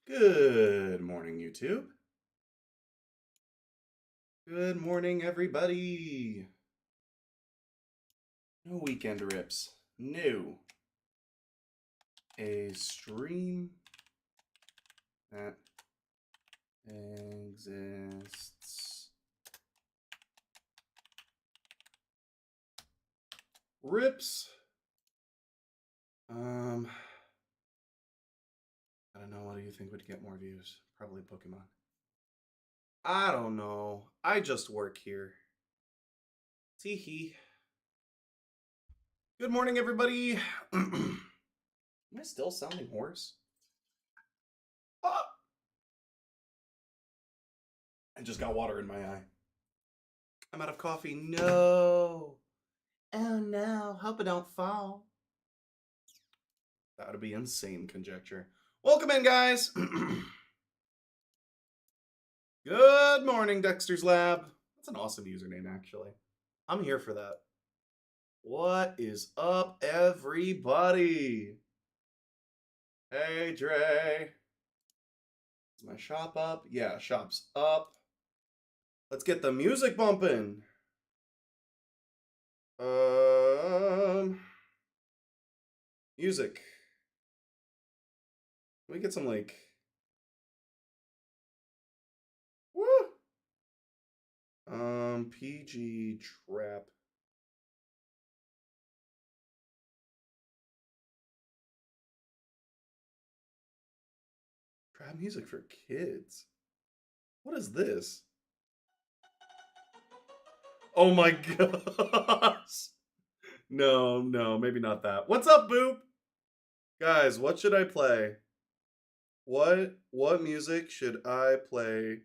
Good morning, YouTube. Good morning, everybody. No weekend rips. No. A stream that exists. Rips. I don't know. What do you think would get more views? Probably Pokemon. I don't know. I just work here. Teehee. Good morning, everybody. Am I still sounding hoarse? Ah! I just got water in my eye. I'm out of coffee. No. Oh no. Hope I don't fall. That would be insane conjecture. Welcome in, guys. Good morning, Dexter's Lab. That's an awesome username, actually. I'm here for that. What is up, everybody? Hey, Dre. Is my shop up? Yeah, shop's up. Let's get the music bumping. Music. Can we get some, like... Woo! PG Trap. Trap music for kids. What is this? Oh my gosh. No, maybe not that. What's up, Boop? Guys, what should I play? What music should I play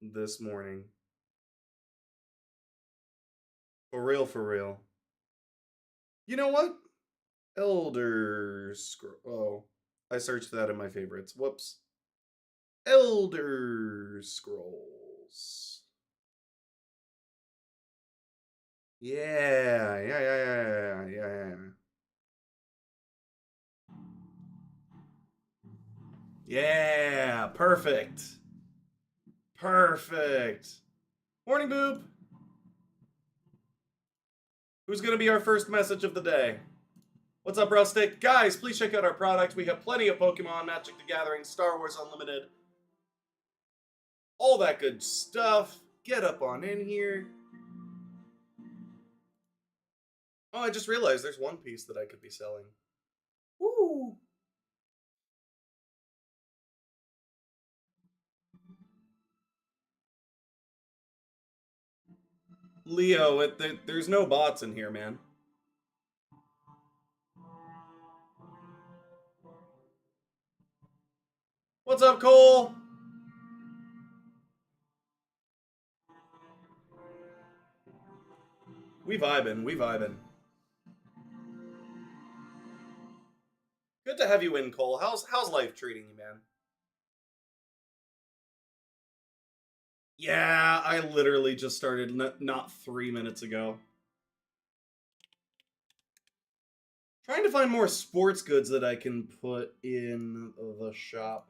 this morning? For real, for real. You know what? Elder Scroll. Oh, I searched that in my favorites. Whoops. Elder Scrolls. Yeah. Yeah, perfect. Perfect. Morning, Boop. Who's going to be our first message of the day? What's up, Rustic? Guys, please check out our product. We have plenty of Pokemon, Magic the Gathering, Star Wars Unlimited. All that good stuff. Get up on in here. Oh, I just realized there's one piece that I could be selling. Woo! Leo, there's no bots in here, man. What's up, Cole? We vibing. Good to have you in, Cole. How's life treating you, man? Yeah, I literally just started not 3 minutes ago. Trying to find more sports goods that I can put in the shop.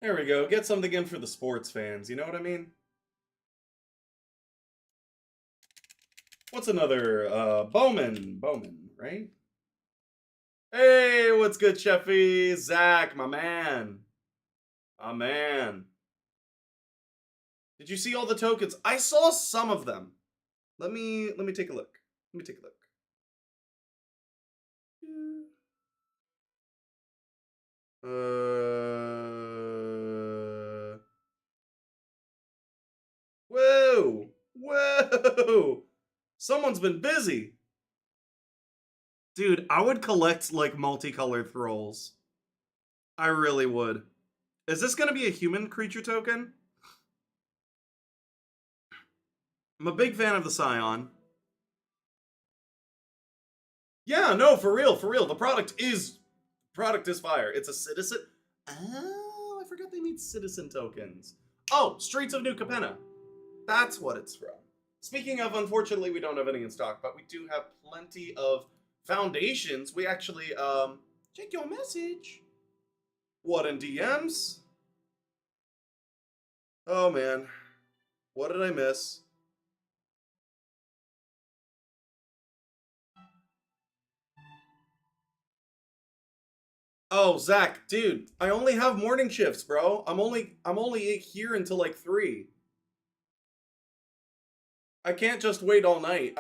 There we go. Get something in for the sports fans. You know what I mean? What's another? Bowman, right? Hey, what's good, Cheffy? Zach, my man. My man. Did you see all the tokens? I saw some of them. Let me take a look. Whoa! Someone's been busy. Dude, I would collect, like, multicolored thralls. I really would. Is this gonna be a human creature token? I'm a big fan of the Scion. Yeah, no, for real. The product is fire. It's a citizen. Oh, I forgot they made citizen tokens. Oh, Streets of New Capenna. That's what it's from. Speaking of, unfortunately, we don't have any in stock, but we do have plenty of foundations. We actually, check your message. What in DMs? Oh man, what did I miss? Oh, Zach, dude, I only have morning shifts, bro. I'm only here until like 3. I can't just wait all night.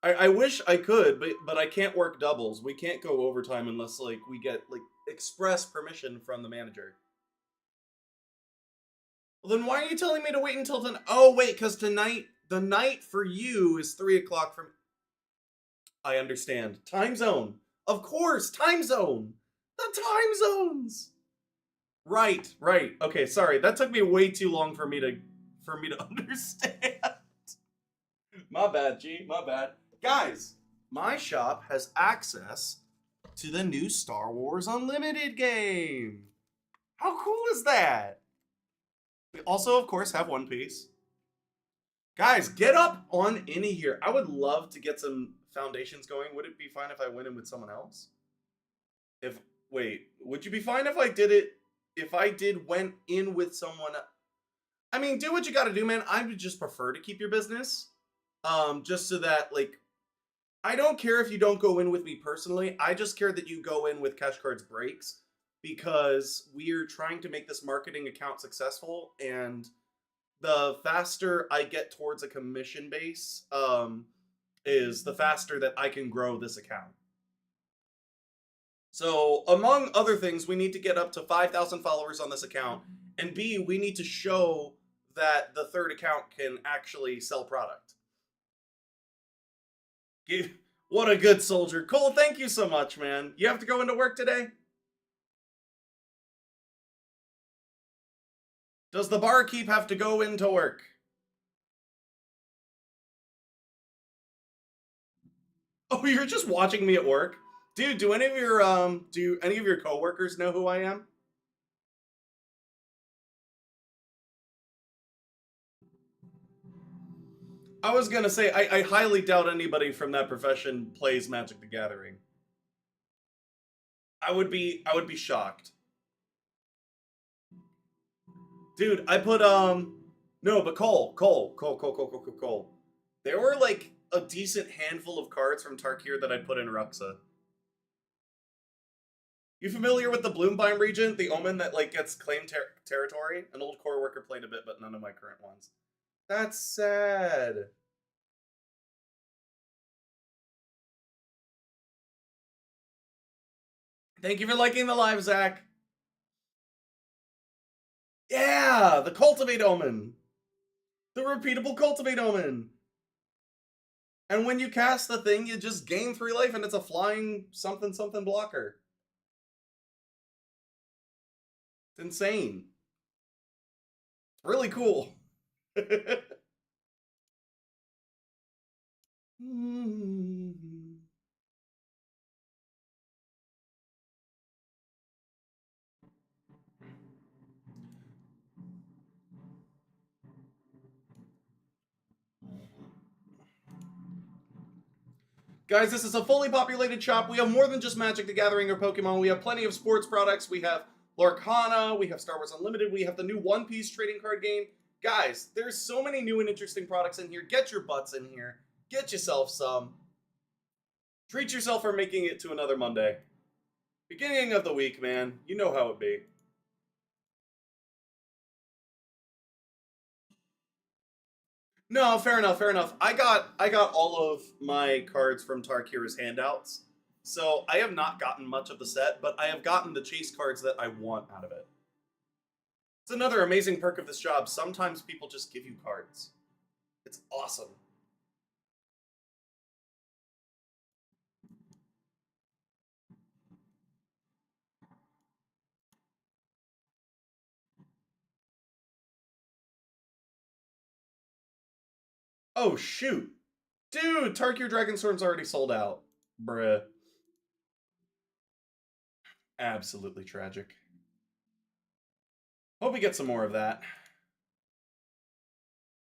I wish I could, but I can't work doubles. We can't go overtime unless like we get like express permission from the manager. Well, then why are you telling me to wait until then? Oh, wait, because tonight the night for you is 3 o'clock from. I understand. Time zone. Of course, time zone. The time zones. Right, right. Okay, sorry. That took me way too long for me to understand. My bad, G. My bad. Guys, my shop has access to the new Star Wars Unlimited game. How cool is that? We also, of course, have One Piece. Guys, get up on in here. I would love to get some foundations going. Would it be fine if I went in with someone else? If wait, would you be fine if I did it? If I did went in with someone? I mean, do what you got to do, man. I would just prefer to keep your business, just so that like I don't care if you don't go in with me personally. I just care that you go in with Cash Cards Breaks because we're trying to make this marketing account successful, and the faster I get towards a commission base, is the faster that I can grow this account. So, among other things, we need to get up to 5,000 followers on this account, and B, we need to show that the third account can actually sell product. What a good soldier. Cole, thank you so much, man. You have to go into work today? Does the barkeep have to go into work? Oh, you're just watching me at work? Dude, do any of your coworkers know who I am? I was gonna say I highly doubt anybody from that profession plays Magic the Gathering. I would be shocked. Dude, I put no, but Cole. There were like a decent handful of cards from Tarkir that I put in Ruxa. You familiar with the Bloombime Regent, the Omen that like gets claimed territory? An old core worker played a bit, but none of my current ones. That's sad. Thank you for liking the live, Zach. Yeah, the Cultivate Omen. The repeatable Cultivate Omen. And when you cast the thing, you just gain 3 life and it's a flying something something blocker. It's insane. It's really cool. Guys, this is a fully populated shop. We have more than just Magic the Gathering or Pokemon. We have plenty of sports products. We have Lorcana. We have Star Wars Unlimited. We have the new One Piece trading card game. Guys, there's so many new and interesting products in here. Get your butts in here. Get yourself some. Treat yourself for making it to another Monday. Beginning of the week, man. You know how it be. No, fair enough, fair enough. I got all of my cards from Tarkira's handouts. So I have not gotten much of the set, but I have gotten the chase cards that I want out of it. It's another amazing perk of this job. Sometimes people just give you cards. It's awesome. Oh shoot. Dude, Tarkir Dragonstorm's already sold out. Bruh. Absolutely tragic. Hope we get some more of that.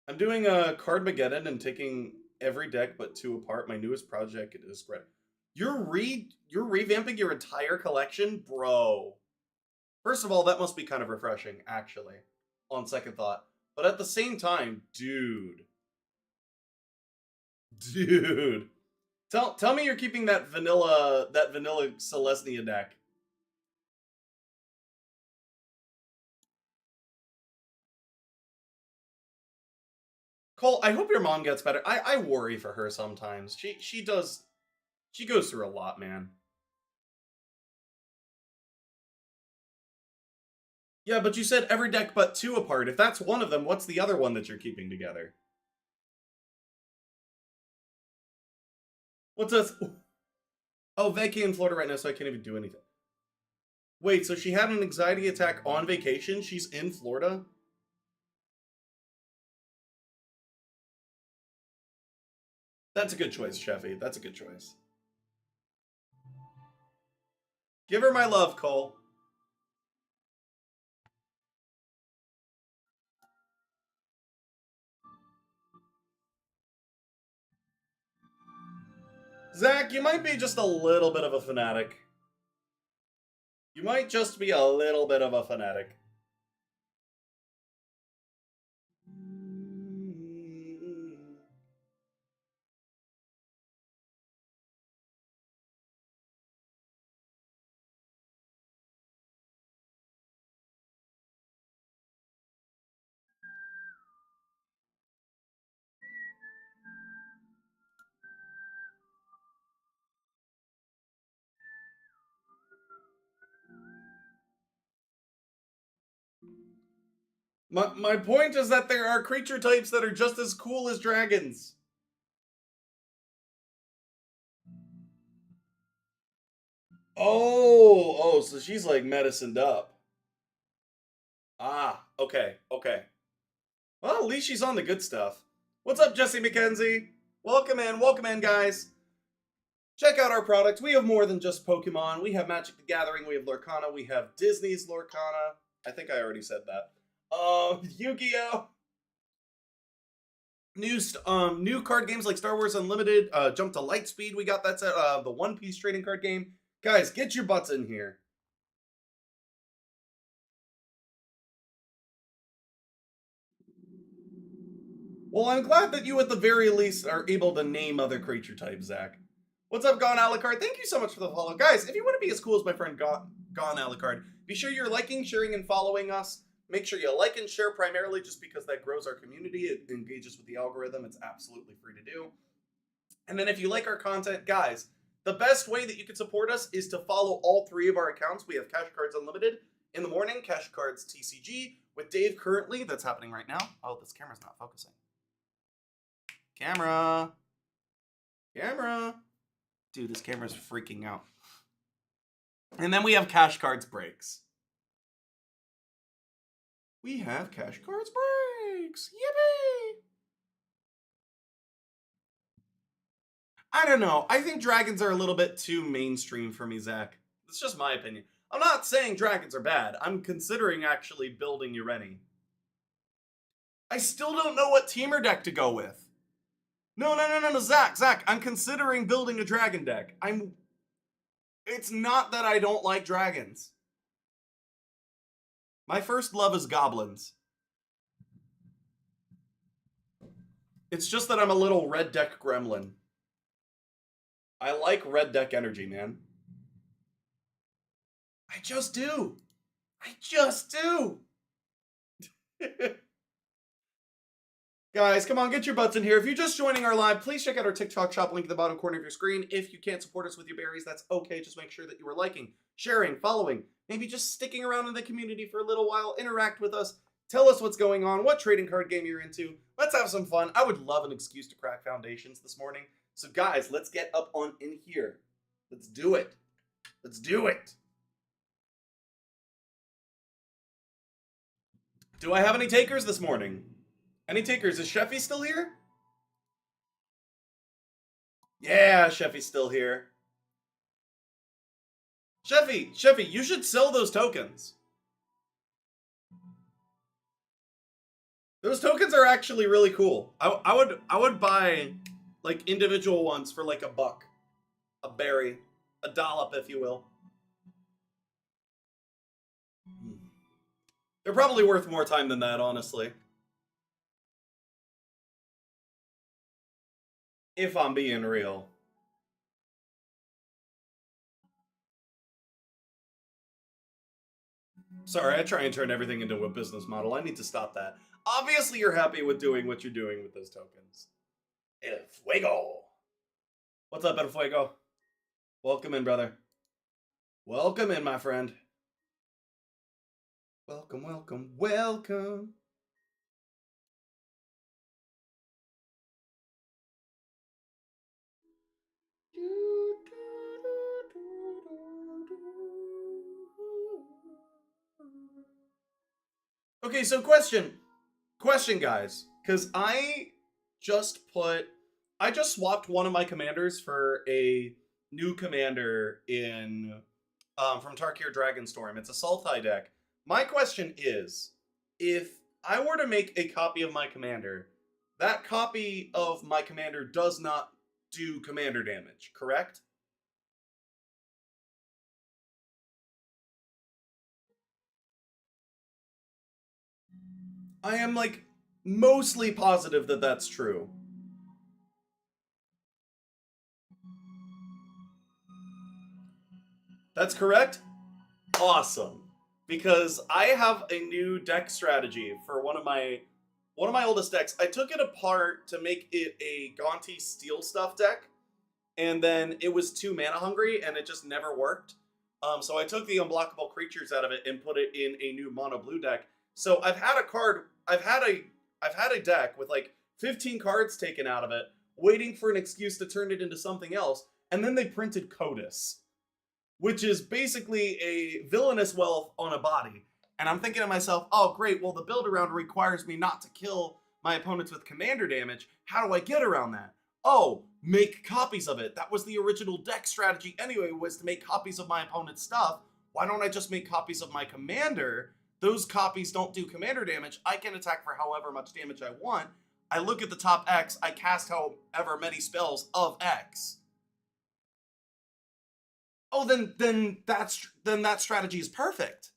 I'm doing a Cardmageddon and taking every deck but two apart. My newest project is spread. You're revamping your entire collection, bro. First of all, that must be kind of refreshing, actually, on second thought. But at the same time, dude, tell me you're keeping that vanilla Celestia deck. Cole, I hope your mom gets better. I worry for her sometimes. She goes through a lot, man. Yeah, but you said every deck but two apart. If that's one of them, what's the other one that you're keeping together? What's this? Oh, vacay in Florida right now, so I can't even do anything. Wait, so she had an anxiety attack on vacation? She's in Florida? That's a good choice, Sheffy. That's a good choice. Give her my love, Cole. Zach, you might be just a little bit of a fanatic. You might just be a little bit of a fanatic. My point is that there are creature types that are just as cool as dragons. Oh, so she's like medicined up. Ah, okay, okay. Well, at least she's on the good stuff. What's up, Jesse McKenzie? Welcome in, guys. Check out our products. We have more than just Pokemon. We have Magic the Gathering. We have Lorcana. We have Disney's Lorcana. I think I already said that. Yu-Gi-Oh! New card games like Star Wars Unlimited, Jump to Lightspeed. We got that set. The One Piece trading card game. Guys, get your butts in here. Well, I'm glad that you at the very least are able to name other creature types, Zach. What's up, Gone Alucard? Thank you so much for the follow. Guys, if you want to be as cool as my friend Gone Alucard, be sure you're liking, sharing, and following us. Make sure you like and share primarily just because that grows our community. It engages with the algorithm. It's absolutely free to do. And then if you like our content, guys, the best way that you can support us is to follow all three of our accounts. We have Cash Cards Unlimited in the morning, Cash Cards TCG with Dave currently. That's happening right now. Oh, this camera's not focusing. Camera. Dude, this camera's freaking out. And then we have Cash Cards Breaks. We have Cash Cards Breaks. Yippee! I don't know. I think dragons are a little bit too mainstream for me, Zach. It's just my opinion. I'm not saying dragons are bad. I'm considering actually building Ureni. I still don't know what teamer deck to go with. No, Zach. I'm considering building a dragon deck. It's not that I don't like dragons. My first love is goblins. It's just that I'm a little red deck gremlin. I like red deck energy, man. I just do. Guys, come on, get your butts in here. If you're just joining our live, please check out our TikTok shop link in the bottom corner of your screen. If you can't support us with your berries, that's okay. Just make sure that you are liking, sharing, following, maybe just sticking around in the community for a little while. Interact with us. Tell us what's going on, what trading card game you're into. Let's have some fun. I would love an excuse to crack foundations this morning. So guys, let's get up on in here. Let's do it. Do I have any takers this morning? Any takers? Is Sheffy still here? Yeah, Sheffy's still here. Sheffy, you should sell those tokens. Those tokens are actually really cool. I would buy like individual ones for like $1, a berry, a dollop, if you will. They're probably worth more time than that, honestly. If I'm being real. Sorry, I try and turn everything into a business model. I need to stop that. Obviously, you're happy with doing what you're doing with those tokens. El Fuego. What's up, El Fuego? Welcome in, brother. Welcome in, my friend. Welcome, welcome, welcome. Okay, so question, guys, because I just swapped one of my commanders for a new commander in from Tarkir Dragonstorm. It's a Sultai deck. My question is, if I were to make a copy of my commander, that copy of my commander does not do commander damage, correct? I am like mostly positive that that's true. That's correct? Awesome. Because I have a new deck strategy for one of my oldest decks. I took it apart to make it a Gaunty Steel Stuff deck, and then it was too mana hungry and it just never worked. So I took the unblockable creatures out of it and put it in a new mono blue deck. So I've had a deck with like 15 cards taken out of it, waiting for an excuse to turn it into something else, and then they printed Codus, which is basically a villainous wealth on a body. And I'm thinking to myself, oh great, well the build around requires me not to kill my opponents with commander damage. How do I get around that? Oh, make copies of it. That was the original deck strategy anyway, was to make copies of my opponent's stuff. Why don't I just make copies of my commander? Those copies don't do commander damage. I can attack for however much damage I want. I look at the top X, I cast however many spells of X. Oh, then that strategy is perfect.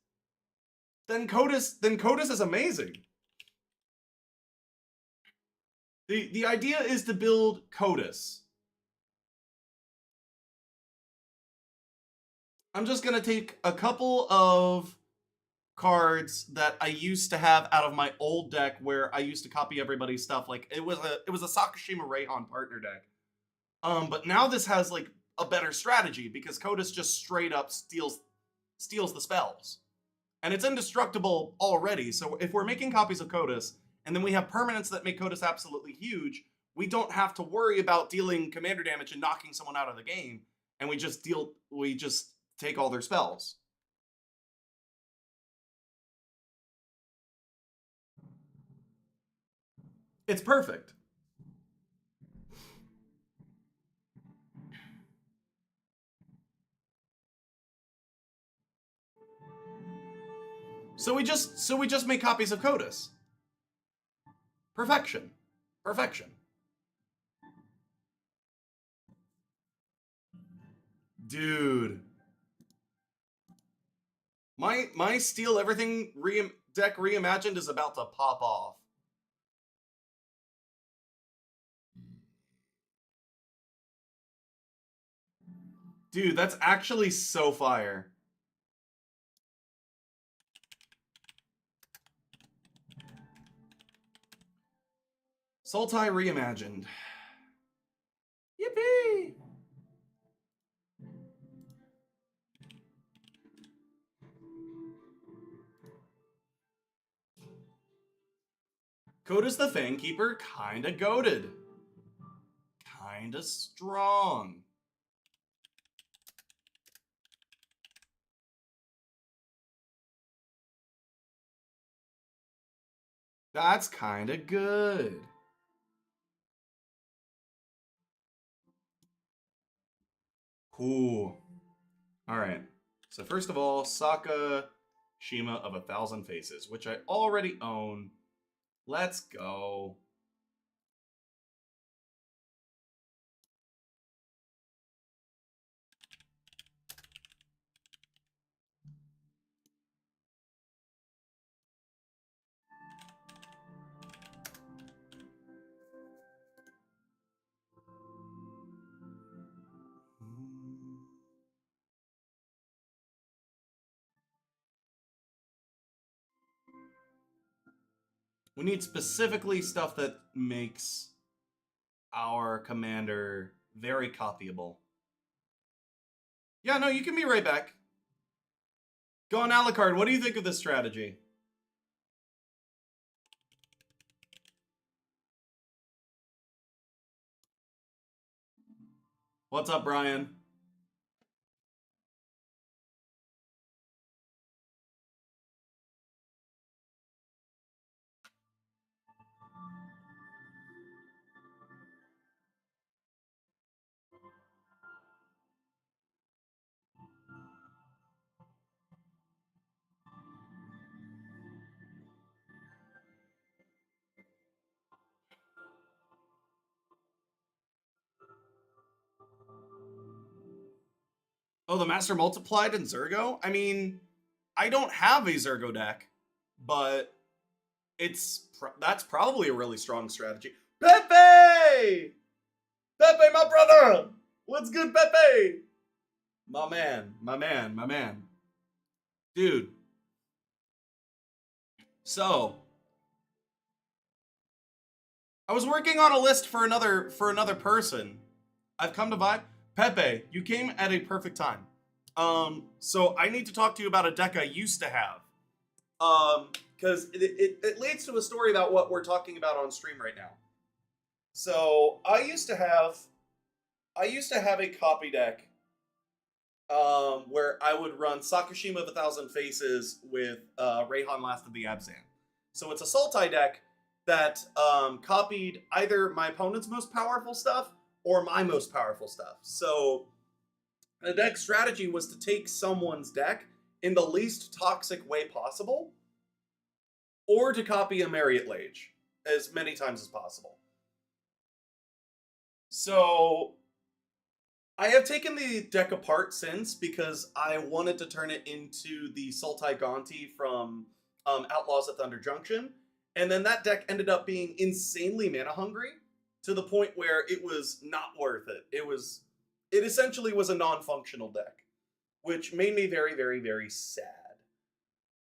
Then Codus is amazing. The idea is to build Codus. I'm just gonna take a couple of cards that I used to have out of my old deck where I used to copy everybody's stuff. Like it was a Sakashima Reihan partner deck. But now this has like a better strategy because Codus just straight up steals the spells. And it's indestructible already. So if we're making copies of Codus, and then we have permanents that make Codus absolutely huge, we don't have to worry about dealing commander damage and knocking someone out of the game. And we just take all their spells. It's perfect. So we just make copies of Codus. Perfection. Perfection. Dude. My steal everything deck reimagined is about to pop off. Dude, that's actually so fire. Sultai reimagined. Yippee! Codus the Fangkeeper, kinda goated. Kinda strong. That's kinda good. Cool. Alright. So first of all, Saka Shima of 1,000 Faces, which I already own. Let's go. We need specifically stuff that makes our commander very copyable. Yeah, no, you can be right back. Go on, Alucard. What do you think of this strategy? What's up, Brian? Oh, the Master Multiplied in Zergo? I mean, I don't have a Zergo deck, but that's probably a really strong strategy. Pepe! Pepe, my brother! What's good, Pepe? My man, my man, my man. Dude. So, I was working on a list for another person. I've come to vibe. Pepe, you came at a perfect time. So I need to talk to you about a deck I used to have. Because it leads to a story about what we're talking about on stream right now. So I used to have a copy deck where I would run Sakashima of a Thousand Faces with Rayhan Last of the Abzan. So it's a Sultai deck that copied either my opponent's most powerful stuff or my most powerful stuff. So the deck strategy was to take someone's deck in the least toxic way possible, or to copy a Marriott Lage as many times as possible. So I have taken the deck apart since because I wanted to turn it into the Sultai Gonti from Outlaws at Thunder Junction. And then that deck ended up being insanely mana hungry to the point where it was not worth it. It essentially was a non-functional deck, which made me very, very, very sad.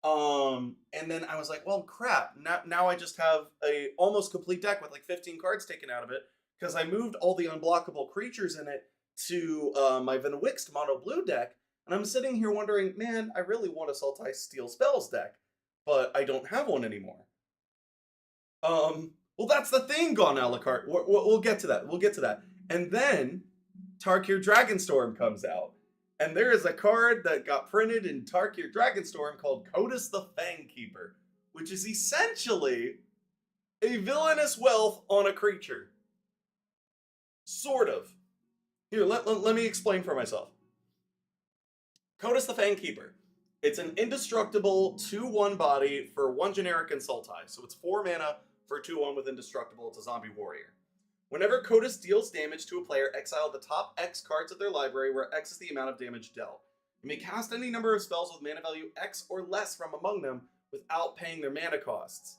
And then I was like, well, crap. Now I just have a almost complete deck with like 15 cards taken out of it because I moved all the unblockable creatures in it to my Venwixt mono blue deck, and I'm sitting here wondering, man, I really want a Sultai Steel Spells deck, but I don't have one anymore. Well, that's the thing, Gone a la carte. We'll get to that. We'll get to that. And then Tarkir Dragonstorm comes out, and there is a card that got printed in Tarkir Dragonstorm called Kotus the Fangkeeper, which is essentially a villainous wealth on a creature. Sort of. Here, let me explain for myself. Kotus the Fangkeeper. It's an indestructible 2/1 body for 1 generic and Sultai. So it's 4 mana for 2/1 with indestructible. It's a zombie warrior. Whenever Kotus deals damage to a player, exile the top X cards of their library, where X is the amount of damage dealt. You may cast any number of spells with mana value X or less from among them without paying their mana costs.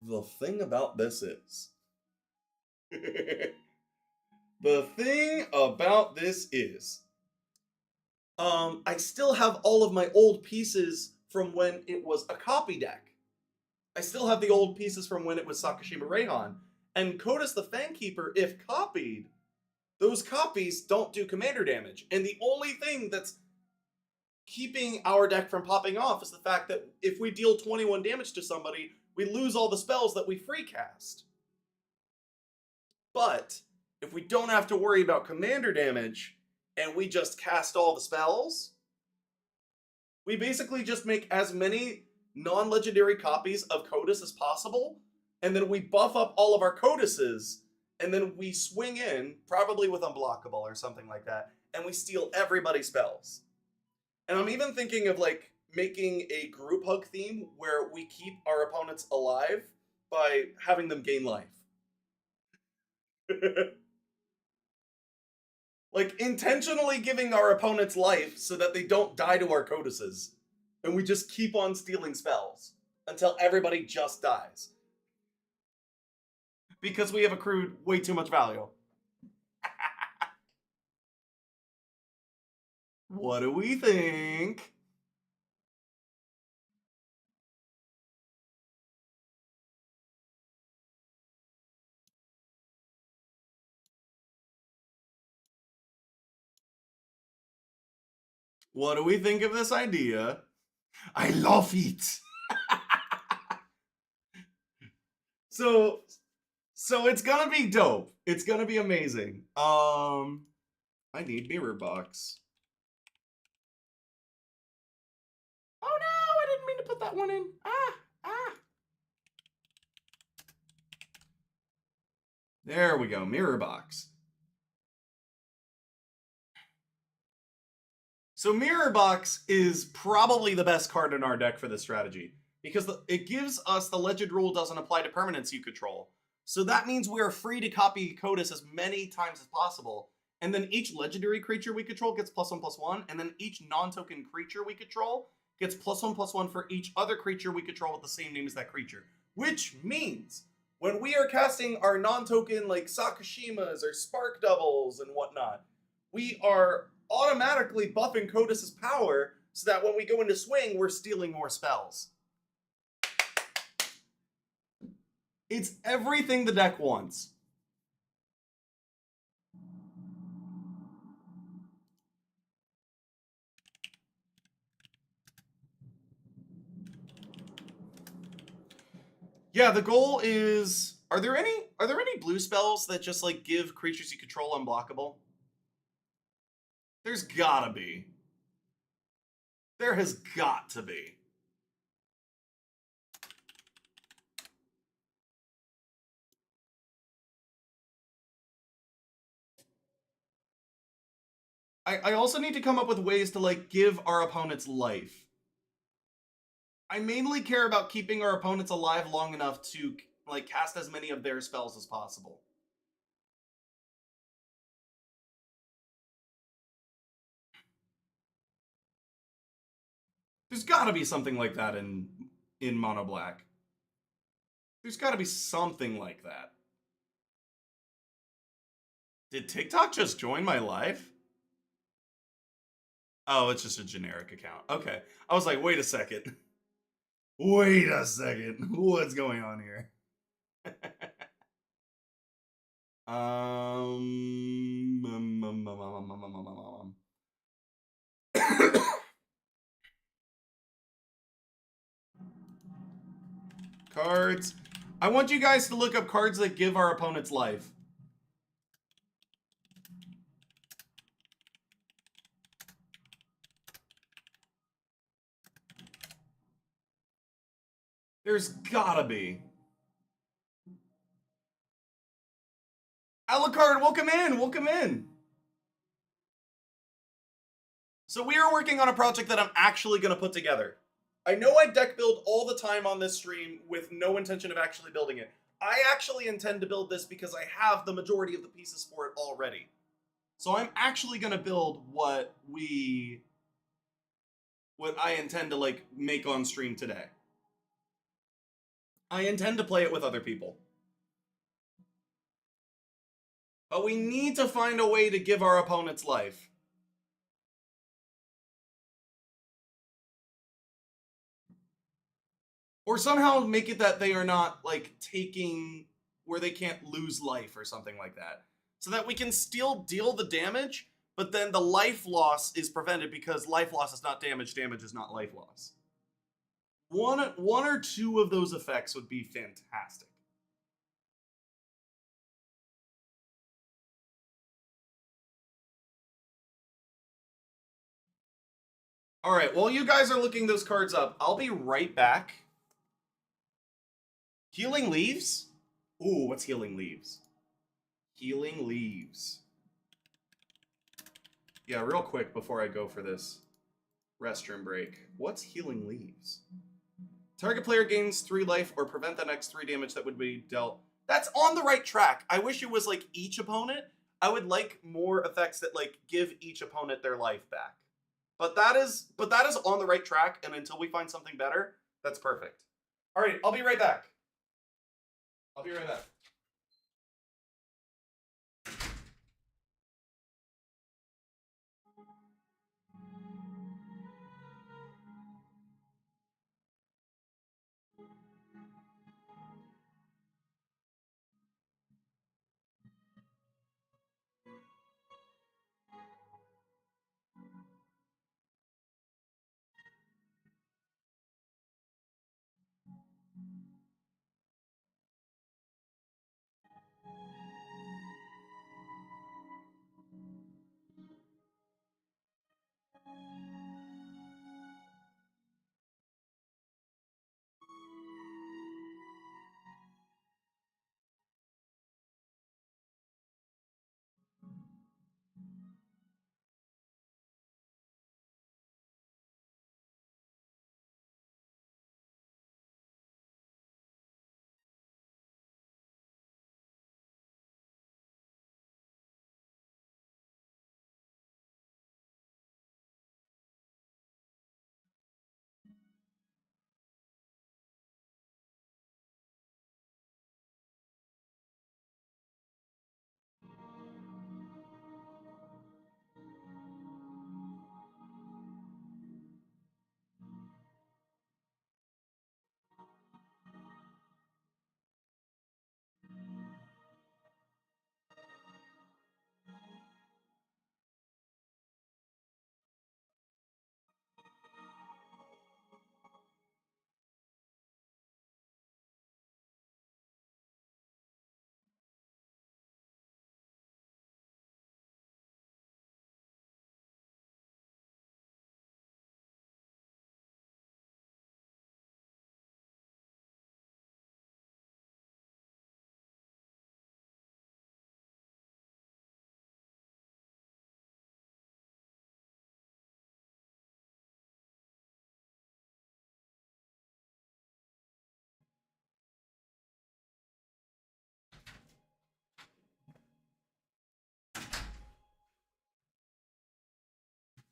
The thing about this is... the thing about this is... I still have all of my old pieces from when it was a copy deck. I still have the old pieces from when it was Sakashima Rayhan. And Kotus the Fangkeeper, if copied, those copies don't do commander damage. And the only thing that's keeping our deck from popping off is the fact that if we deal 21 damage to somebody, we lose all the spells that we free cast. But if we don't have to worry about commander damage, and we just cast all the spells, we basically just make as many non-legendary copies of Kotus as possible, and then we buff up all of our Kotuses, and then we swing in, probably with Unblockable or something like that, and we steal everybody's spells. And I'm even thinking of like making a group hug theme where we keep our opponents alive by having them gain life. Like, intentionally giving our opponents life so that they don't die to our codices. And we just keep on stealing spells until everybody just dies. Because we have accrued way too much value. What do we think? What do we think of this idea? I love it. So it's gonna be dope. It's gonna be amazing. I need mirror box. Oh no, I didn't mean to put that one in. Ah. There we go, mirror box. So mirror box is probably the best card in our deck for this strategy because it gives us the legend rule doesn't apply to permanents you control. So that means we are free to copy Codis as many times as possible. And then each legendary creature we control gets +1/+1, and then each non-token creature we control gets +1/+1 for each other creature we control with the same name as that creature. Which means when we are casting our non-token like Sakashimas or Spark Doubles and whatnot, we are automatically buffing Codis's power so that when we go into swing, we're stealing more spells. It's everything the deck wants. Yeah, the goal is are there any blue spells that just like give creatures you control unblockable? There's gotta be. There has got to be. I also need to come up with ways to like give our opponents life. I mainly care about keeping our opponents alive long enough to like cast as many of their spells as possible. There's got to be something like that in Mono Black. There's got to be something like that. Did TikTok just join my live? Oh, it's just a generic account. Okay. I was like, wait a second. Wait a second. What's going on here? Cards. I want you guys to look up cards that give our opponents life. There's gotta be. Alucard, welcome in, welcome in. So we are working on a project that I'm actually going to put together. I know I deck build all the time on this stream with no intention of actually building it. I actually intend to build this because I have the majority of the pieces for it already. So I'm actually going to build what I intend to like make on stream today. I intend to play it with other people. But we need to find a way to give our opponents life. Or somehow make it that they are not like taking where they can't lose life or something like that. So that we can still deal the damage, but then the life loss is prevented because life loss is not damage, damage is not life loss. One or two of those effects would be fantastic. All right, while you guys are looking those cards up, I'll be right back. Healing Leaves? Ooh, what's Healing Leaves? Healing Leaves. Yeah, real quick before I go for this. Restroom break. What's Healing Leaves? Target player gains 3 life or prevent the next 3 damage that would be dealt. That's on the right track. I wish it was like each opponent. I would like more effects that like give each opponent their life back. But that is on the right track, and until we find something better, that's perfect. All right, I'll be right back. I'll be right back.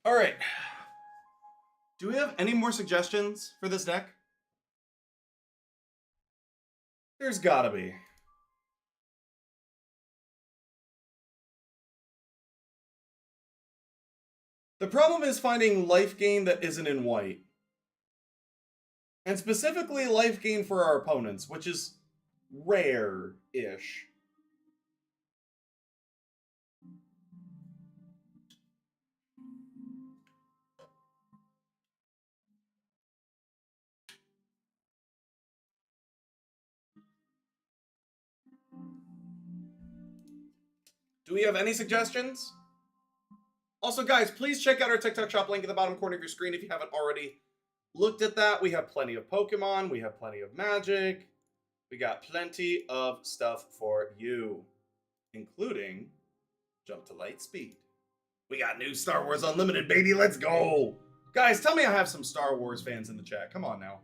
All right. Do we have any more suggestions for this deck? There's gotta be. The problem is finding life gain that isn't in white. And specifically life gain for our opponents, which is rare-ish. Do we have any suggestions? Also, guys, please check out our TikTok shop link in the bottom corner of your screen if you haven't already looked at that. We have plenty of Pokemon. We have plenty of Magic. We got plenty of stuff for you, including Jump to Light Speed. We got new Star Wars Unlimited, baby. Let's go. Guys, tell me I have some Star Wars fans in the chat. Come on now.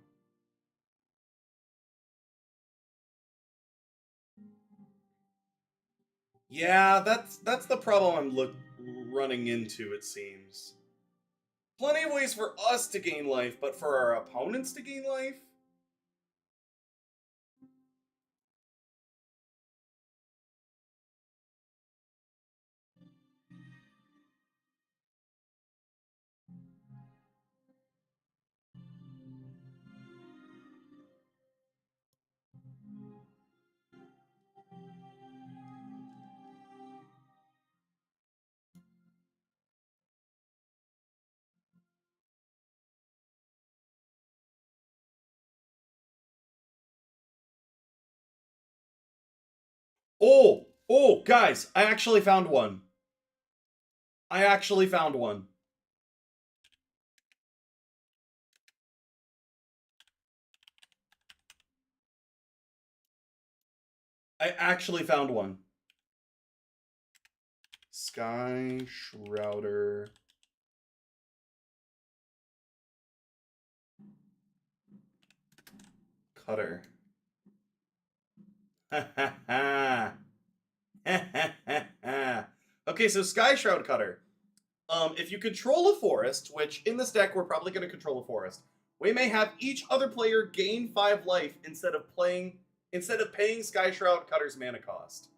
Yeah, that's the problem I'm running into, it seems. Plenty of ways for us to gain life, but for our opponents to gain life? Oh, guys, I actually found one. I actually found one. I actually found one. Sky Shrouder Cutter. Okay, so Sky Shroud Cutter. If you control a forest, which in this deck we're probably going to control a forest, we may have each other player gain 5 life instead of paying Sky Shroud Cutter's mana cost.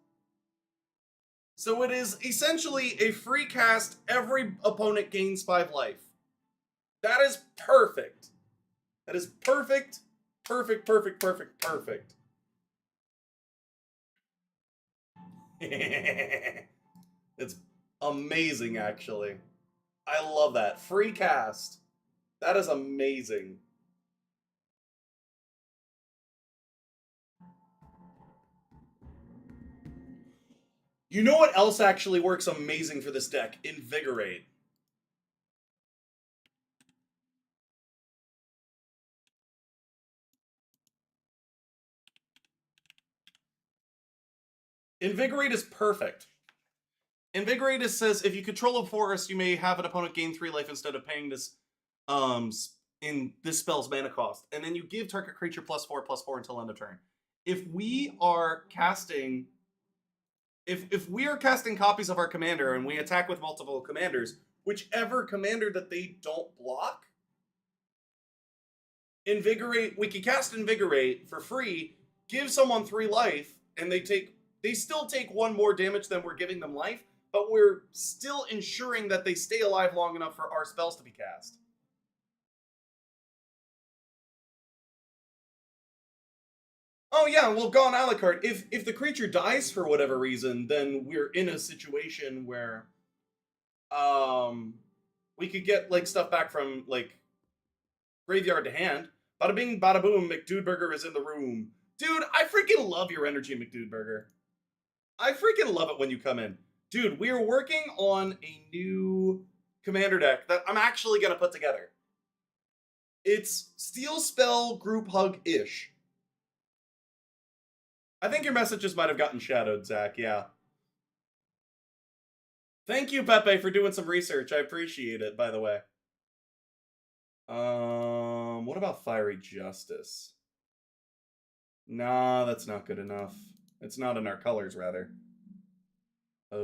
So it is essentially a free cast, every opponent gains 5 life. That is perfect. That is perfect, perfect, perfect, perfect, perfect. It's amazing, actually. I love that. Free cast. That is amazing. You know what else actually works amazing for this deck? Invigorate. Invigorate is perfect. Invigorate says if you control a forest, you may have an opponent gain 3 life instead of paying this in this spell's mana cost. And then you give target creature +4/+4 until end of turn. If we are casting if we are casting copies of our commander and we attack with multiple commanders, whichever commander that they don't block, Invigorate, we can cast Invigorate for free, give someone 3 life, and they still take 1 more damage than we're giving them life, but we're still ensuring that they stay alive long enough for our spells to be cast. Oh yeah, well, Gone Alucard. If the creature dies for whatever reason, then we're in a situation where we could get like stuff back from like graveyard to hand. Bada bing, bada boom, McDudeburger is in the room. Dude, I freaking love your energy, McDudeburger. I freaking love it when you come in. Dude, we are working on a new commander deck that I'm actually going to put together. It's Steel Spell Group Hug-ish. I think your messages might have gotten shadowed, Zach, yeah. Thank you, Pepe, for doing some research. I appreciate it, by the way. What about Fiery Justice? Nah, that's not good enough. It's not in our colors, rather. Yeah.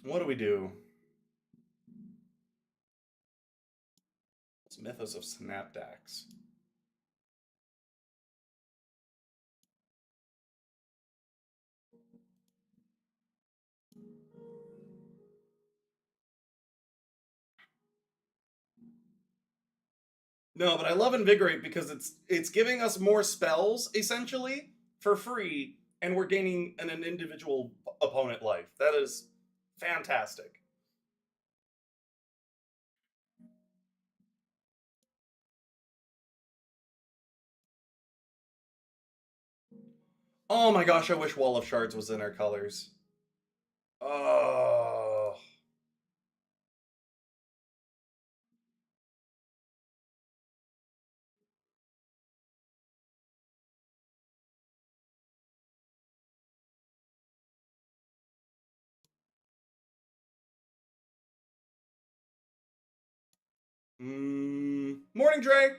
What do we do? It's Mythos of Snapdax. No, but I love Invigorate because it's giving us more spells, essentially, for free, and we're gaining an individual opponent life. That is fantastic. Oh my gosh, I wish Wall of Shards was in our colors. Oh. Morning, Dre.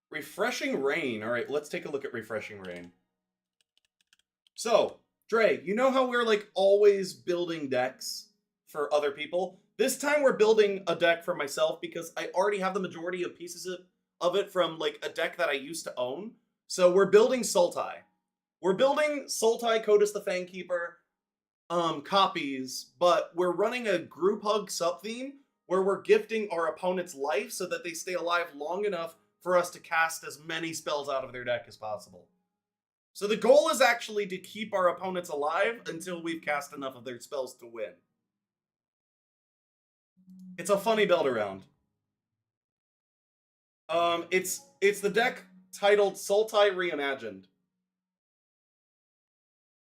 Refreshing Rain. All right, let's take a look at Refreshing Rain. So, Dre, you know how we're like always building decks for other people? This time we're building a deck for myself because I already have the majority of pieces of it from like a deck that I used to own. So we're building Sultai. We're building Sultai Codus the Fangkeeper copies, but we're running a group hug sub theme where we're gifting our opponent's life so that they stay alive long enough for us to cast as many spells out of their deck as possible. So the goal is actually to keep our opponents alive until we've cast enough of their spells to win. It's a funny build around. It's the deck titled Sultai Reimagined.